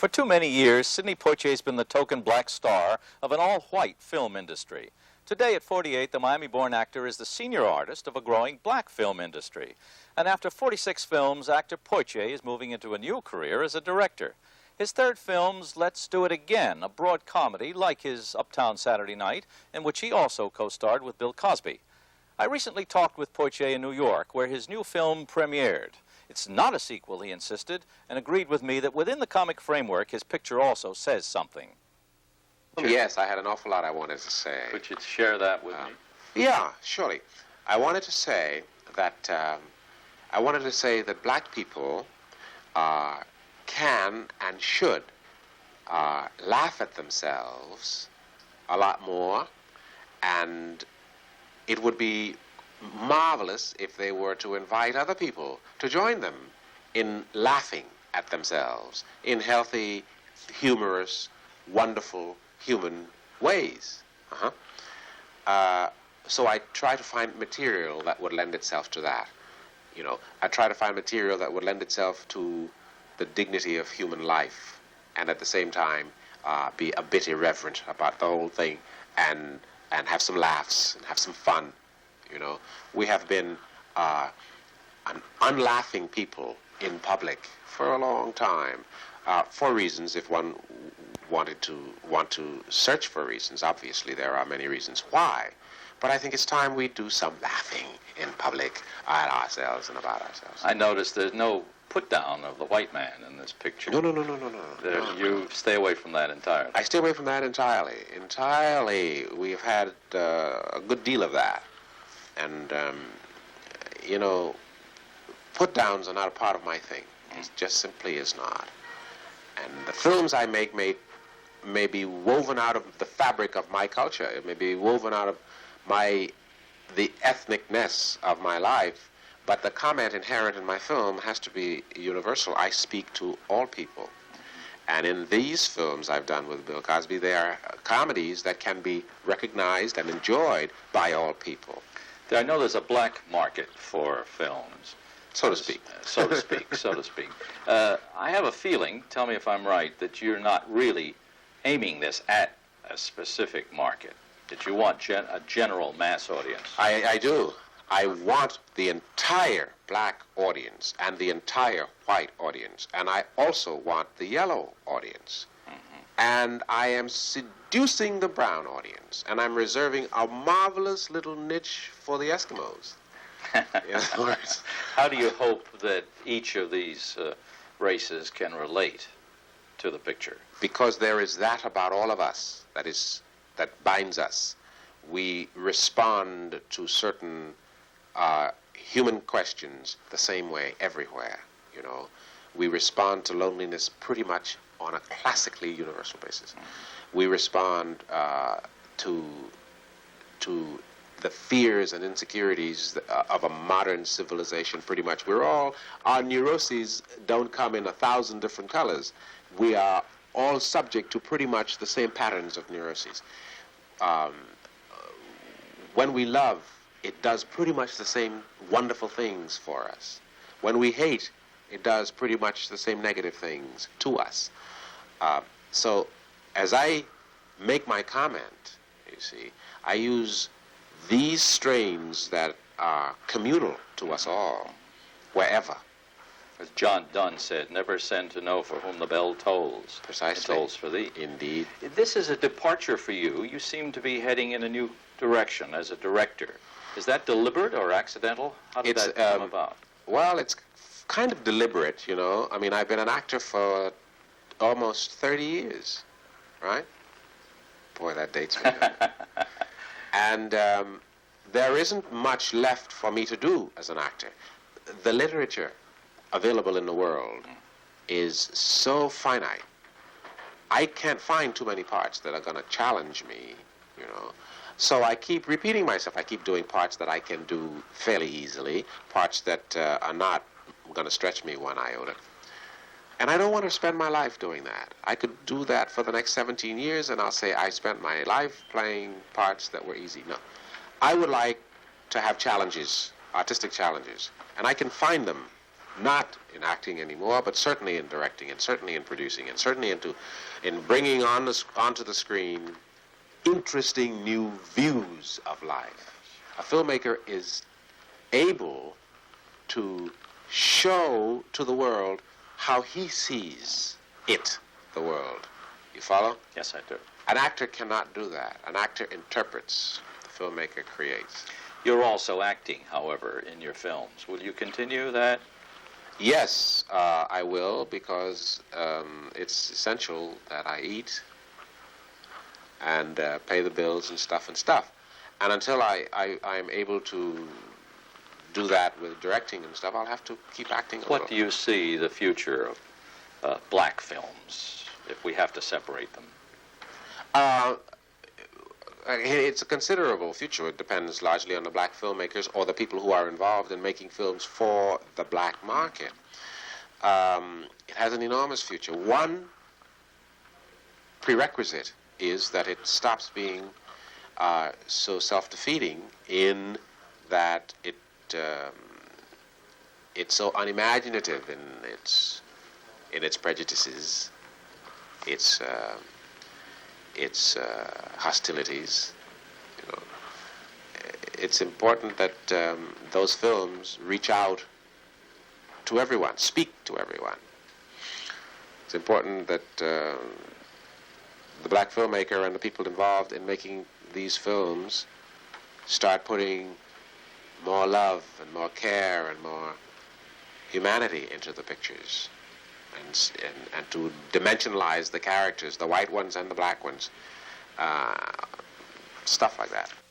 For too many years, Sidney Poitier has been the token black star of an all-white film industry. Today, at 48, the Miami-born actor is the senior artist of a growing black film industry. And after 46 films, actor Poitier is moving into a new career as a director. His third film's Let's Do It Again, a broad comedy like his Uptown Saturday Night, in which he also co-starred with Bill Cosby. I recently talked with Poitier in New York, where his new film premiered. It's not a sequel, he insisted, and agreed with me that within the comic framework, his picture also says something. Yes, I had an awful lot I wanted to say. Could you share that with me? Yeah, surely. I wanted to say that black people can and should laugh at themselves a lot more, and it would be marvelous if they were to invite other people to join them in laughing at themselves in healthy, humorous, wonderful, human ways. So I try to find material that would lend itself to that. You know, I try to find material that would lend itself to the dignity of human life, and at the same time be a bit irreverent about the whole thing, and have some laughs and have some fun. You know, we have been an unlaughing people in public for a long time, for reasons. If one want to search for reasons, obviously there are many reasons why. But I think it's time we do some laughing in public at ourselves and about ourselves. I noticed there's no put down of the white man in this picture. No. You stay away from that entirely. I stay away from that entirely. Entirely. We've had a good deal of that. And, you know, put-downs are not a part of my thing. It just simply is not. And the films I make may be woven out of the fabric of my culture. It may be woven out of the ethnicness of my life, but the comment inherent in my film has to be universal. I speak to all people. And in these films I've done with Bill Cosby, they are comedies that can be recognized and enjoyed by all people. I know there's a black market for films. So to speak. So to speak. I have a feeling, tell me if I'm right, that you're not really aiming this at a specific market, that you want a general mass audience. I do. I want the entire black audience and the entire white audience, and I also want the yellow audience. And I am seducing the brown audience, and I'm reserving a marvelous little niche for the Eskimos. In other words. How do you hope that each of these races can relate to the picture? Because there is that about all of us that binds us. We respond to certain human questions the same way everywhere, you know. We respond to loneliness pretty much on a classically universal basis. We respond to the fears and insecurities of a modern civilization pretty much. Our neuroses don't come in 1,000 different colors. We are all subject to pretty much the same patterns of neuroses. When we love, it does pretty much the same wonderful things for us. When we hate, it does pretty much the same negative things to us. So as I make my comment, you see, I use these strains that are communal to us all, wherever. As John Donne said, never send to know for whom the bell tolls. Precisely. It tolls for thee. Indeed. This is a departure for you. You seem to be heading in a new direction as a director. Is that deliberate or accidental? How did that come about? Well, it's kind of deliberate, you know. I mean, I've been an actor for almost 30 years, right? Boy, that dates me. And there isn't much left for me to do as an actor. The literature available in the world is so finite. I can't find too many parts that are going to challenge me, you know. So I keep repeating myself. I keep doing parts that I can do fairly easily, parts that are not going to stretch me one iota. And I don't want to spend my life doing that. I could do that for the next 17 years, and I'll say I spent my life playing parts that were easy. No. I would like to have challenges, artistic challenges, and I can find them not in acting anymore, but certainly in directing, and certainly in producing, and certainly in bringing onto the screen interesting new views of life. A filmmaker is able to show to the world how he sees it, the world. You follow? Yes, I do. An actor cannot do that. An actor interprets. The filmmaker creates. You're also acting, however, in your films. Will you continue that? Yes, I will, because it's essential that I eat and pay the bills and stuff. And until I am able to do that with directing and stuff, I'll have to keep acting a little. What do you see the future of black films, if we have to separate them? It's a considerable future. It depends largely on the black filmmakers or the people who are involved in making films for the black market. It has an enormous future. One prerequisite is that it stops being so self-defeating in that it's so unimaginative in its prejudices, its hostilities. You know, it's important that those films reach out to everyone, speak to everyone. It's important that the black filmmaker and the people involved in making these films start putting more love and more care and more humanity into the pictures, and to dimensionalize the characters, the white ones and the black ones, stuff like that.